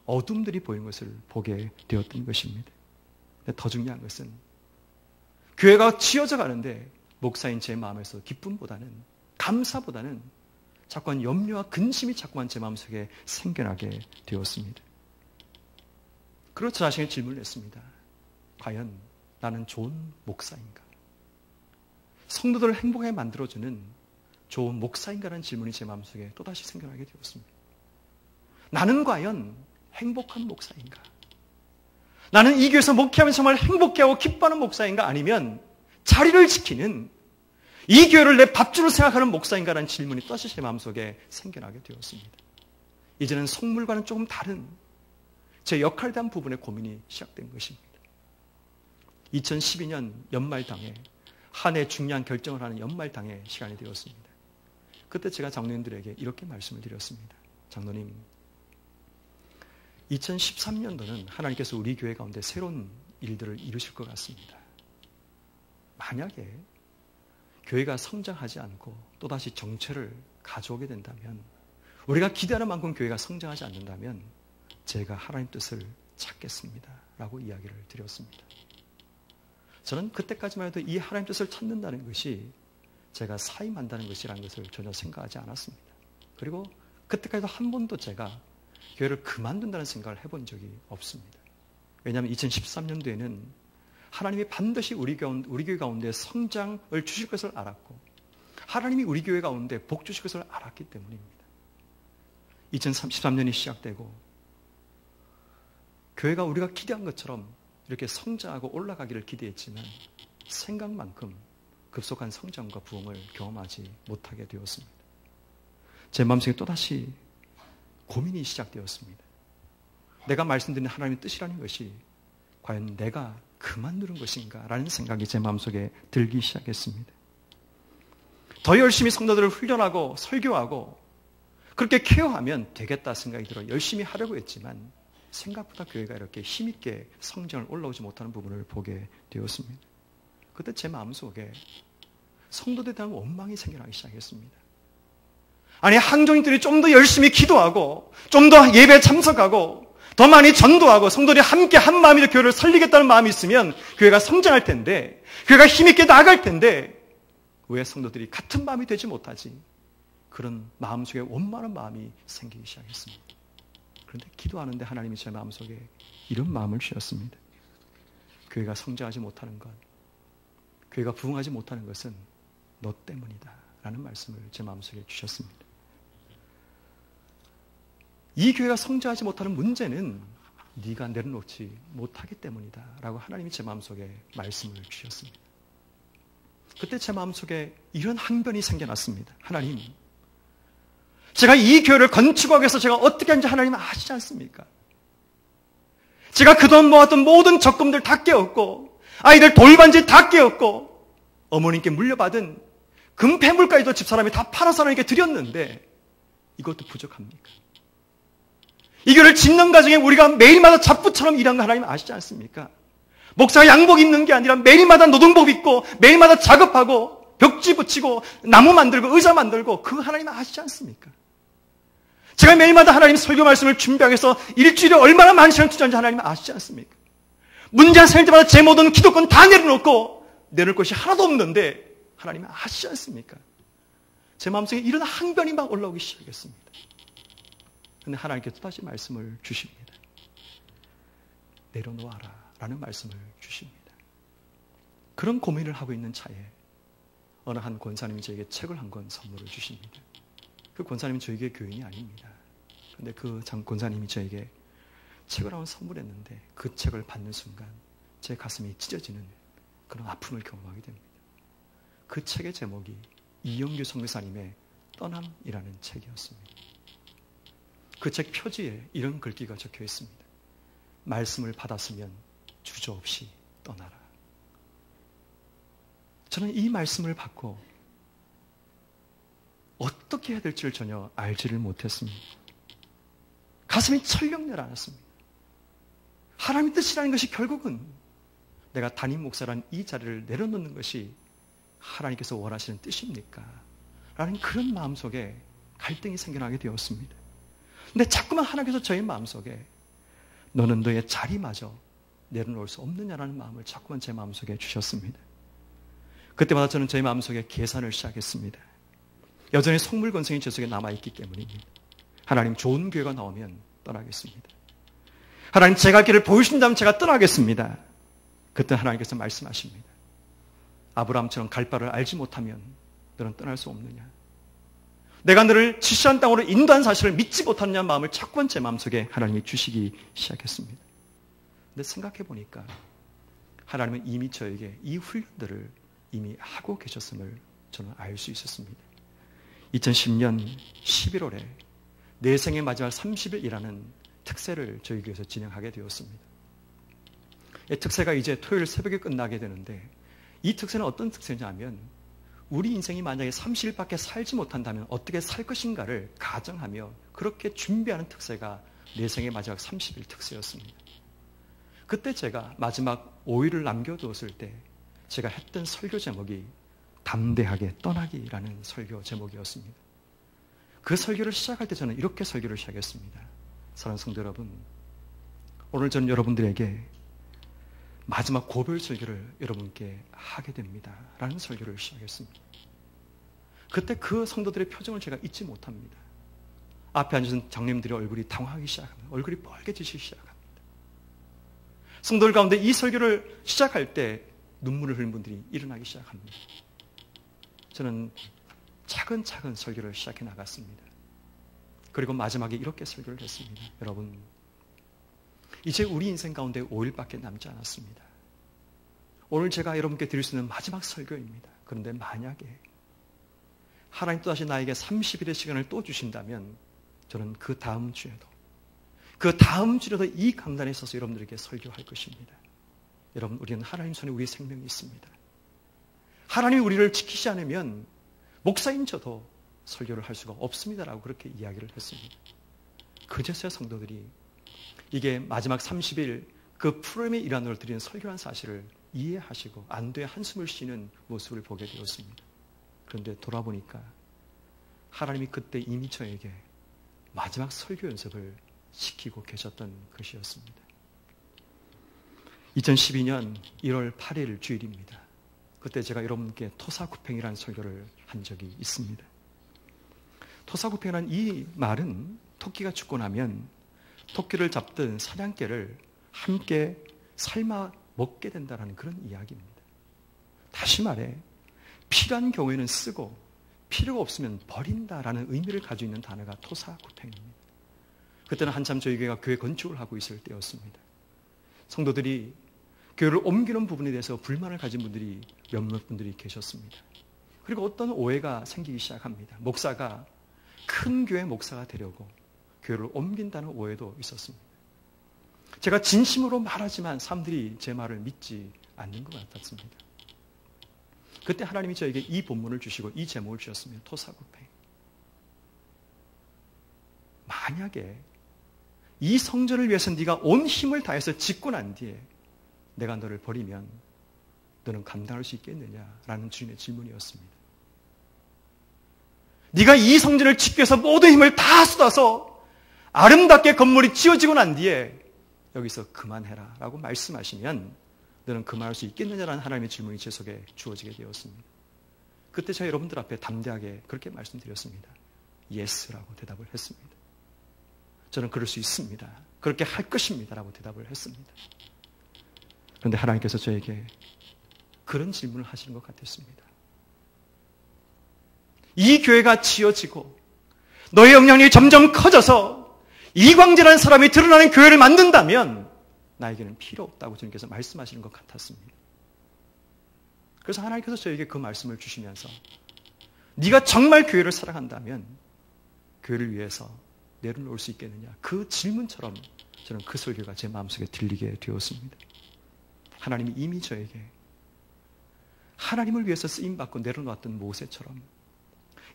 어둠들이 보이는 것을 보게 되었던 것입니다. 더 중요한 것은 교회가 지어져 가는데 목사인 제 마음에서 기쁨보다는, 감사보다는 자꾸만 염려와 근심이 자꾸만 제 마음속에 생겨나게 되었습니다. 그래서 저 자신에게 질문을 했습니다. 과연 나는 좋은 목사인가? 성도들을 행복하게 만들어주는 좋은 목사인가라는 질문이 제 마음속에 또다시 생겨나게 되었습니다. 나는 과연 행복한 목사인가? 나는 이 교회에서 목회하면 정말 행복해하고 기뻐하는 목사인가? 아니면 자리를 지키는 이 교회를 내 밥줄로 생각하는 목사인가라는 질문이 또다시 제 마음속에 생겨나게 되었습니다. 이제는 속물과는 조금 다른 제 역할에 대한 부분의 고민이 시작된 것입니다. 2012년 연말당에 한 해 중요한 결정을 하는 연말당의 시간이 되었습니다. 그때 제가 장로님들에게 이렇게 말씀을 드렸습니다. 장로님, 2013년도는 하나님께서 우리 교회 가운데 새로운 일들을 이루실 것 같습니다. 만약에 교회가 성장하지 않고 또다시 정체를 가져오게 된다면, 우리가 기대하는 만큼 교회가 성장하지 않는다면 제가 하나님 뜻을 찾겠습니다 라고 이야기를 드렸습니다. 저는 그때까지만 해도 이 하나님 뜻을 찾는다는 것이 제가 사임한다는 것이라는 것을 전혀 생각하지 않았습니다. 그리고 그때까지도 한 번도 제가 교회를 그만둔다는 생각을 해본 적이 없습니다. 왜냐하면 2013년도에는 하나님이 반드시 우리 교회 가운데 성장을 주실 것을 알았고, 하나님이 우리 교회 가운데 복 주실 것을 알았기 때문입니다. 2013년이 시작되고 교회가 우리가 기대한 것처럼 이렇게 성장하고 올라가기를 기대했지만 생각만큼 급속한 성장과 부흥을 경험하지 못하게 되었습니다. 제 마음속에 또다시 고민이 시작되었습니다. 내가 말씀드린 하나님의 뜻이라는 것이 과연 내가 그만두는 것인가 라는 생각이 제 마음속에 들기 시작했습니다. 더 열심히 성도들을 훈련하고 설교하고 그렇게 케어하면 되겠다 생각이 들어 열심히 하려고 했지만 생각보다 교회가 이렇게 힘있게 성장을 올라오지 못하는 부분을 보게 되었습니다. 그때 제 마음속에 성도들에 대한 원망이 생겨나기 시작했습니다. 아니, 항종인들이 좀 더 열심히 기도하고 좀 더 예배에 참석하고 더 많이 전도하고 성도들이 함께 한 마음으로 교회를 살리겠다는 마음이 있으면 교회가 성장할 텐데, 교회가 힘있게 나아갈 텐데 왜 성도들이 같은 마음이 되지 못하지? 그런 마음속에 원망하는 마음이 생기기 시작했습니다. 그런데 기도하는데 하나님이 제 마음속에 이런 마음을 주셨습니다. 교회가 성장하지 못하는 것, 교회가 부흥하지 못하는 것은 너 때문이다 라는 말씀을 제 마음속에 주셨습니다. 이 교회가 성장하지 못하는 문제는 네가 내려놓지 못하기 때문이다 라고 하나님이 제 마음속에 말씀을 주셨습니다. 그때 제 마음속에 이런 항변이 생겨났습니다. 하나님, 제가 이 교회를 건축하기 위해서 제가 어떻게 하는지 하나님 아시지 않습니까? 제가 그동안 모았던 모든 적금들 다 깨었고 아이들 돌반지 다 깨었고 어머님께 물려받은 금폐물까지도 집사람이 다 팔아서 하나님께 드렸는데 이것도 부족합니까? 이 교회를 짓는 과정에 우리가 매일마다 잡부처럼 일한 거 하나님 아시지 않습니까? 목사가 양복 입는 게 아니라 매일마다 노동복 입고 매일마다 작업하고 벽지 붙이고 나무 만들고 의자 만들고 그 하나님 아시지 않습니까? 제가 매일마다 하나님 설교 말씀을 준비하기 위해서 일주일에 얼마나 많은 시간을 투자하는지 하나님 아시지 않습니까? 문제가 생길 때마다 제 모든 기도권 다 내려놓고 내놓을 것이 하나도 없는데 하나님 아시지 않습니까? 제 마음속에 이런 항변이 막 올라오기 시작했습니다. 그런데 하나님께서 다시 말씀을 주십니다. 내려놓아라 라는 말씀을 주십니다. 그런 고민을 하고 있는 차에 어느 한 권사님이 저에게 책을 한 권 선물을 주십니다. 그 권사님은 저에게 교인이 아닙니다. 그런데 그 권사님이 저에게 책을 한 권 선물했는데 그 책을 받는 순간 제 가슴이 찢어지는 그런 아픔을 경험하게 됩니다. 그 책의 제목이 이영규 선교사님의 떠남이라는 책이었습니다. 그 책 표지에 이런 글귀가 적혀 있습니다. 말씀을 받았으면 주저없이 떠나라. 저는 이 말씀을 받고 어떻게 해야 될지를 전혀 알지를 못했습니다. 가슴이 철렁 내려앉았습니다. 하나님의 뜻이라는 것이 결국은 내가 담임 목사라는 이 자리를 내려놓는 것이 하나님께서 원하시는 뜻입니까? 라는 그런 마음속에 갈등이 생겨나게 되었습니다. 근데 자꾸만 하나님께서 저의 마음속에 너는 너의 자리마저 내려놓을 수 없느냐라는 마음을 자꾸만 제 마음속에 주셨습니다. 그때마다 저는 저의 마음속에 계산을 시작했습니다. 여전히 속물건성이 제 속에 남아있기 때문입니다. 하나님 좋은 교회가 나오면 떠나겠습니다. 하나님 제 갈 길을 보여주신다면 제가 떠나겠습니다. 그때 하나님께서 말씀하십니다. 아브라함처럼 갈 바를 알지 못하면 너는 떠날 수 없느냐. 내가 너를 지시한 땅으로 인도한 사실을 믿지 못하느냐는 마음을 자꾸만 제 마음속에 하나님이 주시기 시작했습니다. 근데 생각해 보니까 하나님은 이미 저에게 이 훈련들을 이미 하고 계셨음을 저는 알 수 있었습니다. 2010년 11월에 내 생의 마지막 30일이라는 특세를 저희 교회에서 진행하게 되었습니다. 이 특세가 이제 토요일 새벽에 끝나게 되는데 이 특세는 어떤 특세냐면 우리 인생이 만약에 30일밖에 살지 못한다면 어떻게 살 것인가를 가정하며 그렇게 준비하는 특세가 내 생의 마지막 30일 특세였습니다. 그때 제가 마지막 5일을 남겨두었을 때 제가 했던 설교 제목이 담대하게 떠나기라는 설교 제목이었습니다. 그 설교를 시작할 때 저는 이렇게 설교를 시작했습니다. 사랑하는 성도 여러분, 오늘 저는 여러분들에게 마지막 고별 설교를 여러분께 하게 됩니다. 라는 설교를 시작했습니다. 그때 그 성도들의 표정을 제가 잊지 못합니다. 앞에 앉은 장님들의 얼굴이 당황하기 시작합니다. 얼굴이 빨개지기 시작합니다. 성도들 가운데 이 설교를 시작할 때 눈물을 흘린 분들이 일어나기 시작합니다. 저는 차근차근 설교를 시작해 나갔습니다. 그리고 마지막에 이렇게 설교를 했습니다. 여러분, 이제 우리 인생 가운데 5일밖에 남지 않았습니다. 오늘 제가 여러분께 드릴 수 있는 마지막 설교입니다. 그런데 만약에 하나님 또다시 나에게 30일의 시간을 또 주신다면 저는 그 다음 주에도 이 강단에 서서 여러분들에게 설교할 것입니다. 여러분, 우리는 하나님 손에 우리의 생명이 있습니다. 하나님이 우리를 지키지 않으면 목사인 저도 설교를 할 수가 없습니다라고 그렇게 이야기를 했습니다. 그제서야 성도들이 이게 마지막 30일 그 프로그램의 일환으로 드리는 설교한 사실을 이해하시고 안도의 한숨을 쉬는 모습을 보게 되었습니다. 그런데 돌아보니까 하나님이 그때 이미 저에게 마지막 설교 연습을 시키고 계셨던 것이었습니다. 2012년 1월 8일 주일입니다. 그때 제가 여러분께 토사구팽이라는 설교를 한 적이 있습니다. 토사구팽이라는 이 말은 토끼가 죽고 나면 토끼를 잡던 사냥개를 함께 삶아 먹게 된다는 그런 이야기입니다. 다시 말해 필요한 경우에는 쓰고 필요가 없으면 버린다라는 의미를 가지고 있는 단어가 토사구팽입니다. 그때는 한참 저희 교회가 교회 건축을 하고 있을 때였습니다. 성도들이 교회를 옮기는 부분에 대해서 불만을 가진 분들이 몇몇 분들이 계셨습니다. 그리고 어떤 오해가 생기기 시작합니다. 목사가 큰 교회 목사가 되려고 교회를 옮긴다는 오해도 있었습니다. 제가 진심으로 말하지만 사람들이 제 말을 믿지 않는 것 같았습니다. 그때 하나님이 저에게 이 본문을 주시고 이 제목을 주셨습니다. 토사구팽. 만약에 이 성전을 위해서 네가 온 힘을 다해서 짓고 난 뒤에 내가 너를 버리면 너는 감당할 수 있겠느냐라는 주님의 질문이었습니다. 네가 이 성전을 짓기 위해서 모든 힘을 다 쏟아서 아름답게 건물이 지어지고 난 뒤에 여기서 그만해라 라고 말씀하시면 너는 그만할 수 있겠느냐라는 하나님의 질문이 제 속에 주어지게 되었습니다. 그때 제가 여러분들 앞에 담대하게 그렇게 말씀드렸습니다. 예스라고 대답을 했습니다. 저는 그럴 수 있습니다. 그렇게 할 것입니다 라고 대답을 했습니다. 그런데 하나님께서 저에게 그런 질문을 하시는 것 같았습니다. 이 교회가 지어지고 너의 영향력이 점점 커져서 이광재라는 사람이 드러나는 교회를 만든다면 나에게는 필요 없다고 주님께서 말씀하시는 것 같았습니다. 그래서 하나님께서 저에게 그 말씀을 주시면서 네가 정말 교회를 사랑한다면 교회를 위해서 내려놓을 수 있겠느냐, 그 질문처럼 저는 그 설교가 제 마음속에 들리게 되었습니다. 하나님이 이미 저에게 하나님을 위해서 쓰임받고 내려놓았던 모세처럼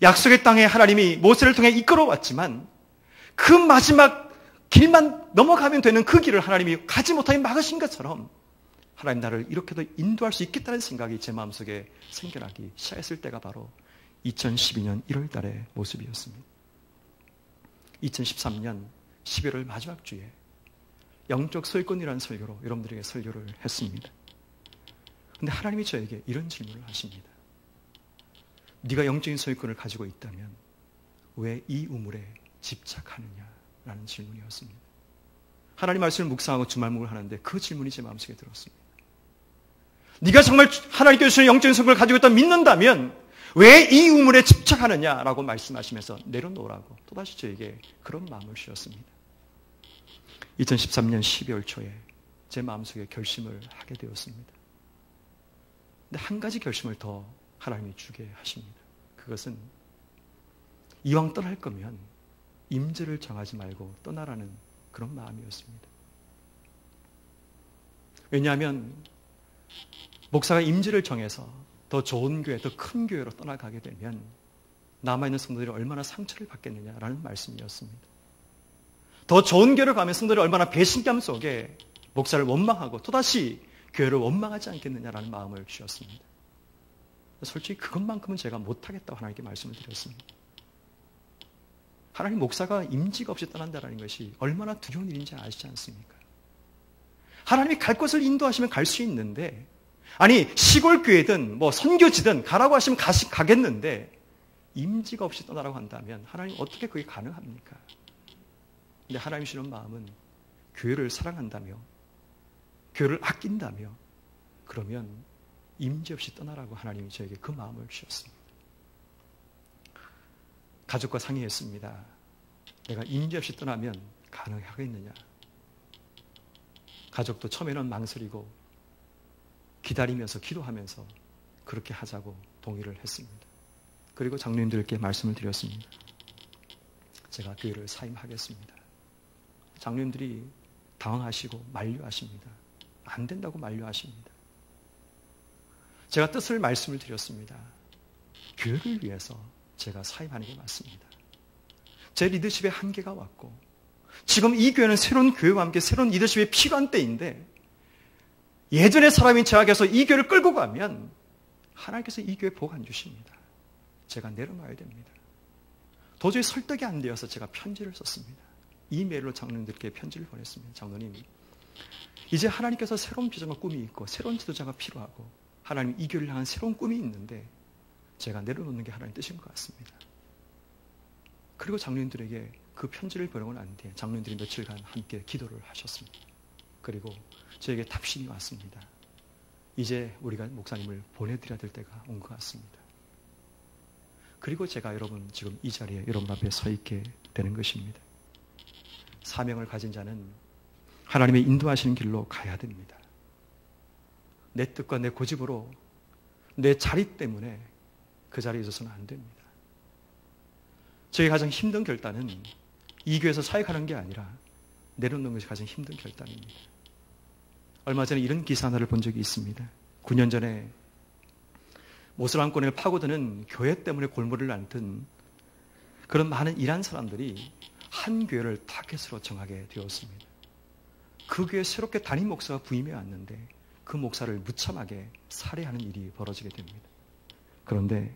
약속의 땅에 하나님이 모세를 통해 이끌어왔지만 그 마지막 길만 넘어가면 되는 그 길을 하나님이 가지 못하게 막으신 것처럼 하나님 나를 이렇게도 인도할 수 있겠다는 생각이 제 마음속에 생겨나기 시작했을 때가 바로 2012년 1월 달의 모습이었습니다. 2013년 11월 마지막 주에 영적 소유권이라는 설교로 여러분들에게 설교를 했습니다. 그런데 하나님이 저에게 이런 질문을 하십니다. 네가 영적인 소유권을 가지고 있다면 왜 이 우물에 집착하느냐라는 질문이었습니다. 하나님 말씀을 묵상하고 주말묵을 하는데 그 질문이 제 마음속에 들었습니다. 네가 정말 하나님께서 주신 영적인 소유권을 가지고 있다고 믿는다면 왜 이 우물에 집착하느냐라고 말씀하시면서 내려놓으라고 또다시 저에게 그런 마음을 주셨습니다. 2013년 12월 초에 제 마음속에 결심을 하게 되었습니다. 근데 한 가지 결심을 더 하나님이 주게 하십니다. 그것은 이왕 떠날 거면 임재를 정하지 말고 떠나라는 그런 마음이었습니다. 왜냐하면 목사가 임재를 정해서 더 좋은 교회, 더 큰 교회로 떠나가게 되면 남아있는 성도들이 얼마나 상처를 받겠느냐라는 말씀이었습니다. 더 좋은 교회로 가면 성도들이 얼마나 배신감 속에 목사를 원망하고 또다시 교회를 원망하지 않겠느냐라는 마음을 주셨습니다. 솔직히 그것만큼은 제가 못하겠다고 하나님께 말씀을 드렸습니다. 하나님 목사가 임지가 없이 떠난다는 것이 얼마나 두려운 일인지 아시지 않습니까? 하나님이 갈 곳을 인도하시면 갈 수 있는데, 아니 시골 교회든 뭐 선교지든 가라고 하시면 가겠는데 임지가 없이 떠나라고 한다면 하나님 어떻게 그게 가능합니까? 근데 하나님 주시는 마음은 교회를 사랑한다며 교회를 아낀다며 그러면 임지 없이 떠나라고 하나님이 저에게 그 마음을 주셨습니다. 가족과 상의했습니다. 내가 임지 없이 떠나면 가능하겠느냐? 가족도 처음에는 망설이고 기다리면서 기도하면서 그렇게 하자고 동의를 했습니다. 그리고 장로님들께 말씀을 드렸습니다. 제가 교회를 사임하겠습니다. 장로님들이 당황하시고 만류하십니다. 안 된다고 만류하십니다. 제가 뜻을 말씀을 드렸습니다. 교회를 위해서 제가 사임하는 게 맞습니다. 제 리더십의 한계가 왔고 지금 이 교회는 새로운 교회와 함께 새로운 리더십이 필요한 때인데 예전의 사람인 제가 계속 이 교회를 끌고 가면 하나님께서 이 교회 복 안 주십니다. 제가 내려놔야 됩니다. 도저히 설득이 안 되어서 제가 편지를 썼습니다. 이메일로 장로님들께 편지를 보냈습니다. 장로님, 이제 하나님께서 새로운 비전과 꿈이 있고 새로운 지도자가 필요하고 하나님 이 교회를 향한 새로운 꿈이 있는데 제가 내려놓는 게 하나님 뜻인 것 같습니다. 그리고 장로님들에게 그 편지를 보내고 난 뒤에 장로님들이 며칠간 함께 기도를 하셨습니다. 그리고 저에게 답신이 왔습니다. 이제 우리가 목사님을 보내드려야 될 때가 온 것 같습니다. 그리고 제가 여러분 지금 이 자리에 여러분 앞에 서 있게 되는 것입니다. 사명을 가진 자는 하나님의 인도하시는 길로 가야 됩니다. 내 뜻과 내 고집으로 내 자리 때문에 그 자리에 있어서는 안 됩니다. 저희 가장 힘든 결단은 이 교회에서 사역하는 게 아니라 내려놓는 것이 가장 힘든 결단입니다. 얼마 전에 이런 기사 하나를 본 적이 있습니다. 9년 전에 모슬람권을 파고드는 교회 때문에 골머리를 앓던 그런 많은 이란 사람들이 한 교회를 타겟으로 정하게 되었습니다. 그 교회 새롭게 담임 목사가 부임해 왔는데 그 목사를 무참하게 살해하는 일이 벌어지게 됩니다. 그런데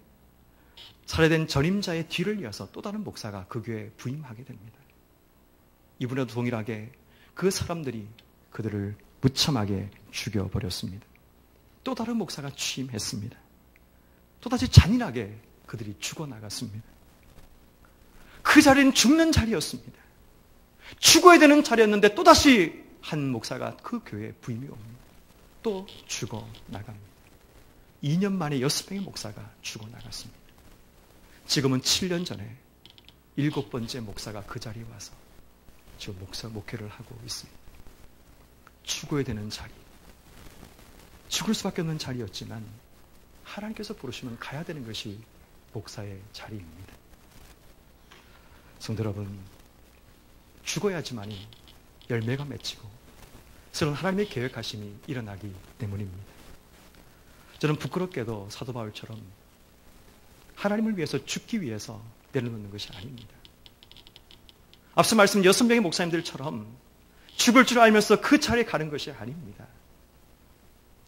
살해된 전임자의 뒤를 이어서 또 다른 목사가 그 교회에 부임하게 됩니다. 이분에도 동일하게 그 사람들이 그들을 무참하게 죽여버렸습니다. 또 다른 목사가 취임했습니다. 또다시 잔인하게 그들이 죽어나갔습니다. 그 자리는 죽는 자리였습니다. 죽어야 되는 자리였는데 또다시 한 목사가 그 교회에 부임이 옵니다. 또 죽어나갑니다. 2년 만에 6명의 목사가 죽어나갔습니다. 지금은 7년 전에 7번째 목사가 그 자리에 와서 지금 목회를 하고 있습니다. 죽어야 되는 자리, 죽을 수밖에 없는 자리였지만 하나님께서 부르시면 가야 되는 것이 목사의 자리입니다. 성도 여러분, 죽어야지만이 열매가 맺히고 새로운 하나님의 계획하심이 일어나기 때문입니다. 저는 부끄럽게도 사도 바울처럼 하나님을 위해서 죽기 위해서 내려놓는 것이 아닙니다. 앞서 말씀 6명의 목사님들처럼 죽을 줄 알면서 그 자리에 가는 것이 아닙니다.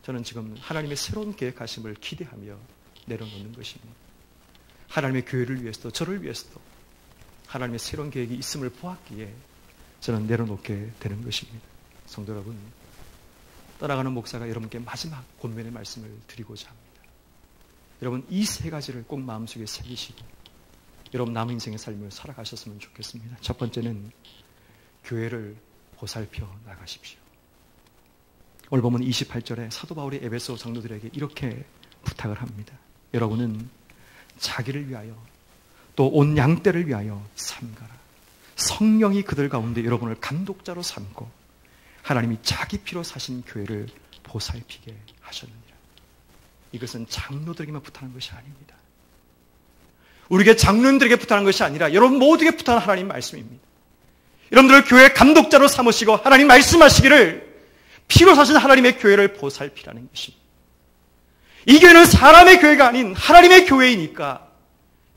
저는 지금 하나님의 새로운 계획하심을 기대하며 내려놓는 것입니다. 하나님의 교회를 위해서도 저를 위해서도 하나님의 새로운 계획이 있음을 보았기에 저는 내려놓게 되는 것입니다. 성도 여러분, 떠나가는 목사가 여러분께 마지막 권면의 말씀을 드리고자 합니다. 여러분, 이 세 가지를 꼭 마음속에 새기시고 여러분 남은 인생의 삶을 살아가셨으면 좋겠습니다. 첫 번째는 교회를 보살펴 나가십시오. 오늘 보면 28절에 사도 바울이 에베소 장로들에게 이렇게 부탁을 합니다. 여러분은 자기를 위하여 또 온 양떼를 위하여 삼가라. 성령이 그들 가운데 여러분을 감독자로 삼고 하나님이 자기 피로 사신 교회를 보살피게 하셨느니라. 이것은 장로들에게만 부탁하는 것이 아닙니다. 우리에게 장로님들에게 부탁하는 것이 아니라 여러분 모두에게 부탁하는 하나님 말씀입니다. 여러분들을 교회 감독자로 삼으시고 하나님 말씀하시기를 피로 사신 하나님의 교회를 보살피라는 것입니다. 이 교회는 사람의 교회가 아닌 하나님의 교회이니까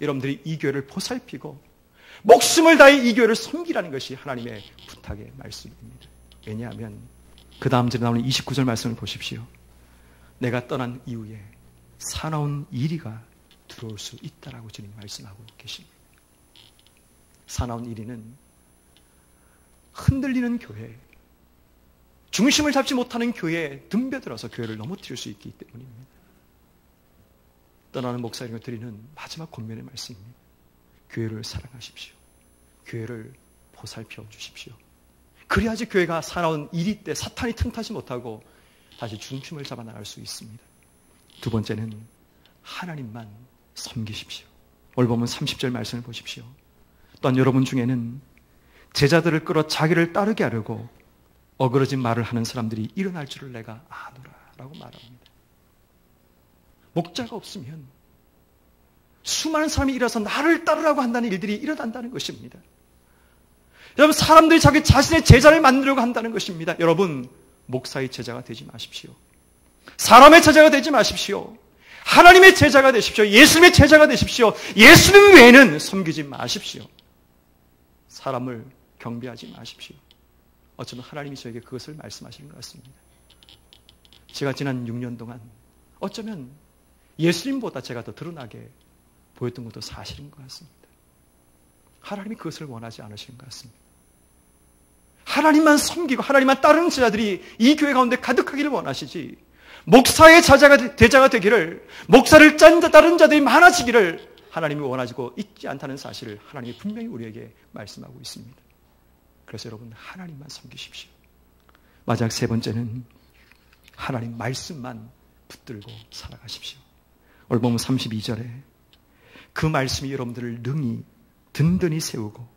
여러분들이 이 교회를 보살피고 목숨을 다해 이 교회를 섬기라는 것이 하나님의 부탁의 말씀입니다. 왜냐하면 그 다음 절에 나오는 29절 말씀을 보십시오. 내가 떠난 이후에 사나운 이리가 들어올 수 있다라고 주님 말씀하고 계십니다. 사나운 이리는 흔들리는 교회, 중심을 잡지 못하는 교회에 덤벼들어서 교회를 넘어뜨릴 수 있기 때문입니다. 떠나는 목사님을 드리는 마지막 권면의 말씀입니다. 교회를 사랑하십시오. 교회를 보살펴 주십시오. 그래야지 교회가 사나운 이리 때 사탄이 틈타지 못하고 다시 중심을 잡아 나갈 수 있습니다. 두 번째는 하나님만 섬기십시오. 오늘 보면 30절 말씀을 보십시오. 또한 여러분 중에는 제자들을 끌어 자기를 따르게 하려고 어그러진 말을 하는 사람들이 일어날 줄을 내가 아노라 라고 말합니다. 목자가 없으면 수많은 사람이 일어서 나를 따르라고 한다는 일들이 일어난다는 것입니다. 여러분, 사람들이 자기 자신의 제자를 만들려고 한다는 것입니다. 여러분, 목사의 제자가 되지 마십시오. 사람의 제자가 되지 마십시오. 하나님의 제자가 되십시오. 예수님의 제자가 되십시오. 예수님 외에는 섬기지 마십시오. 사람을 경배하지 마십시오. 어쩌면 하나님이 저에게 그것을 말씀하시는 것 같습니다. 제가 지난 6년 동안 어쩌면 예수님보다 제가 더 드러나게 보였던 것도 사실인 것 같습니다. 하나님이 그것을 원하지 않으시는 것 같습니다. 하나님만 섬기고 하나님만 따르는 제자들이 이 교회 가운데 가득하기를 원하시지, 목사의 제자가 되기를, 목사를 따르는 자들이 많아지기를 하나님이 원하시고 있지 않다는 사실을 하나님이 분명히 우리에게 말씀하고 있습니다. 그래서 여러분, 하나님만 섬기십시오. 마지막 세 번째는 하나님 말씀만 붙들고 살아가십시오. 오늘 보면 32절에 그 말씀이 여러분들을 능히 든든히 세우고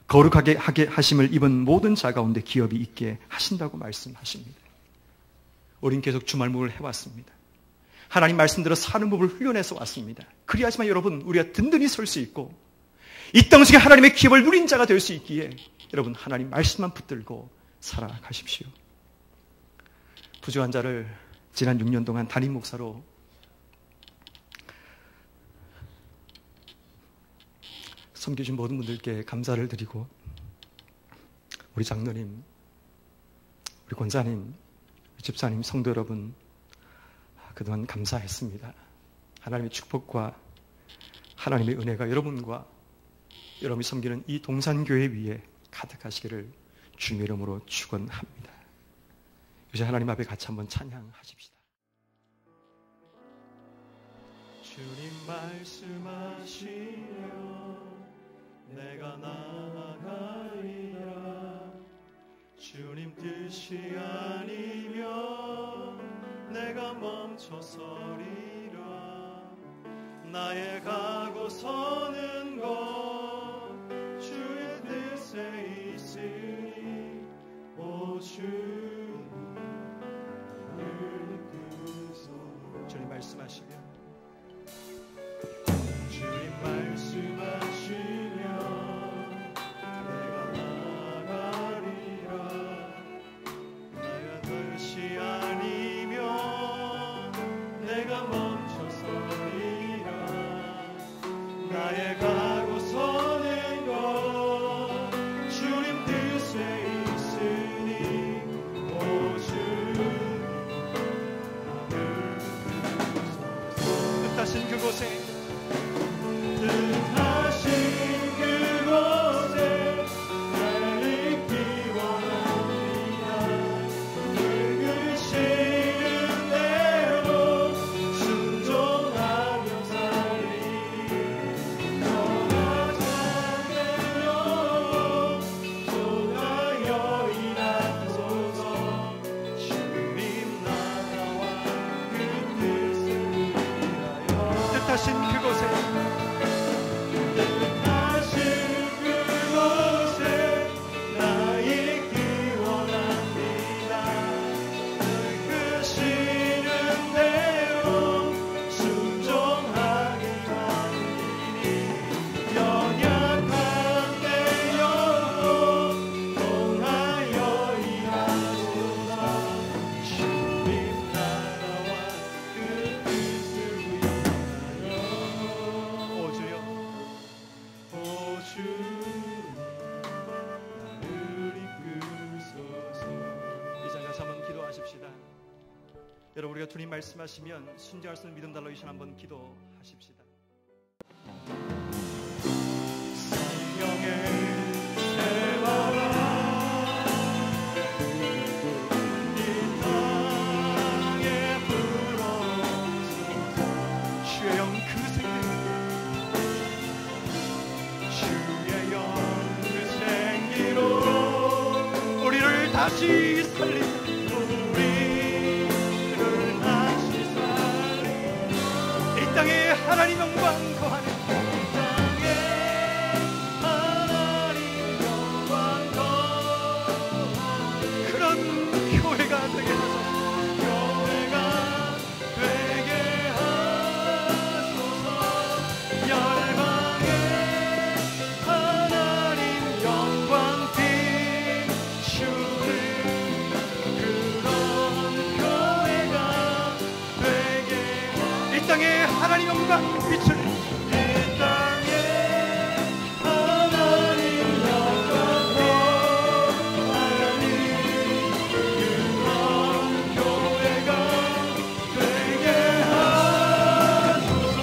거룩하게 하게 하심을 입은 모든 자 가운데 기업이 있게 하신다고 말씀하십니다. 우린 계속 주말목을 해왔습니다. 하나님 말씀대로 사는 법을 훈련해서 왔습니다. 그리하지만 여러분, 우리가 든든히 설 수 있고 이 땅 속에 하나님의 기업을 누린 자가 될 수 있기에 여러분, 하나님 말씀만 붙들고 살아가십시오. 부족한 자를 지난 6년 동안 담임 목사로 섬기신 모든 분들께 감사를 드리고, 우리 장로님, 우리 권사님, 집사님, 성도 여러분, 그동안 감사했습니다. 하나님의 축복과 하나님의 은혜가 여러분과 여러분이 섬기는 이 동산교회 위에 가득하시기를 주님의 이름으로 축원합니다. 이제 하나님 앞에 같이 한번 찬양하십시다. 주님 말씀하시면 내가 나아가리라. 주님 뜻이 아니면 내가 멈춰서리라. 나의 가고 서는 것 주의 뜻에 있으니 오 주님 주님 말씀하시면 주님 말씀하시면 내가 나아가리라. 나의 뜻이 아니면 내가 멈춰서리라. 나의 가고 서는 것 주님 뜻에 있으니 오 주님 뜻하신 그곳에 뜻하신 그곳에 날 있기 원합니다. 이끄시는 대로 순종하며 살리리. 떠나지 않는 영혼 속하여 일하소서. 주님 나라와 그 뜻을 위하여 뜻하신 그곳에 여러분, 우리가 주님 말씀하시면 순종할 수 있는 믿음 달러 이신 한번 기도하십시다. 성령의 세워라 이 땅에 불어오소서. 주의 영 그 생명 주의 영 그 생기로 우리를 다시 살리소서. 땅에 하나님 영광 거하는 땅에 하나님 영광 거하는 그런 교회가 되게 하소서. 교회가 되게 하소서. 열방에 하나님 영광 비추는 그런 교회가 되게 이 땅에 하나님 영광 비추는 이 땅에 하나님 영광 하나님 그런 교회가 되게 하소서.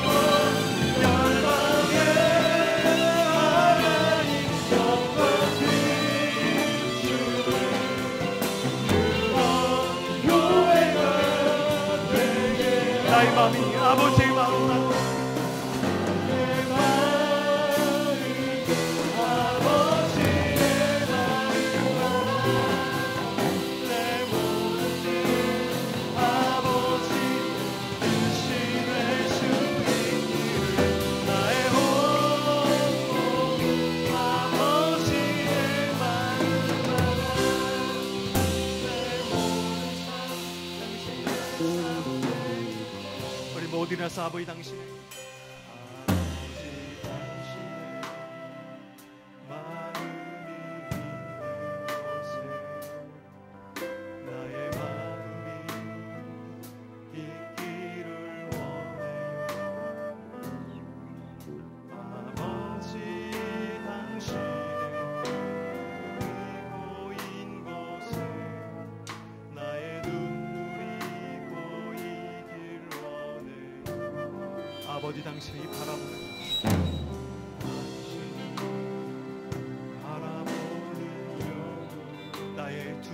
열방에 하나님 영광 비추는 그런 교회가 되게 나의 마음이 아버지의 마음 모두 일어나서 아버지 당신의 마음이 있는 곳에 나의 마음이 있기를 원해요. 아버지 당신의 보인 곳에 나의 눈 아버지 당신이 바라보는 나의 두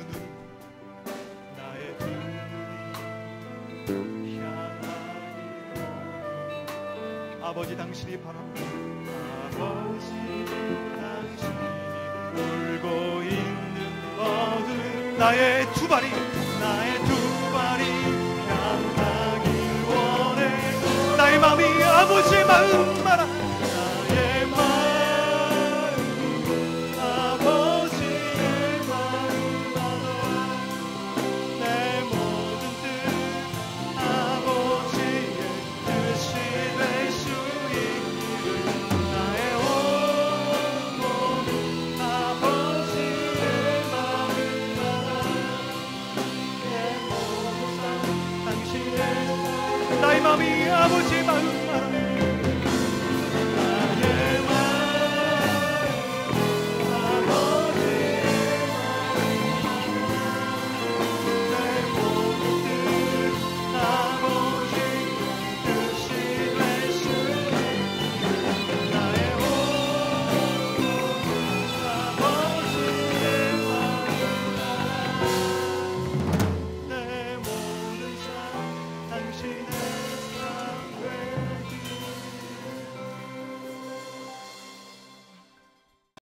눈 향하리라. 아버지 당신이 바라보는 아버지 당신이 울고 있는 어둠 나의 두 발이 향하길 원해. 나의 마음이 아버지의 마음 말아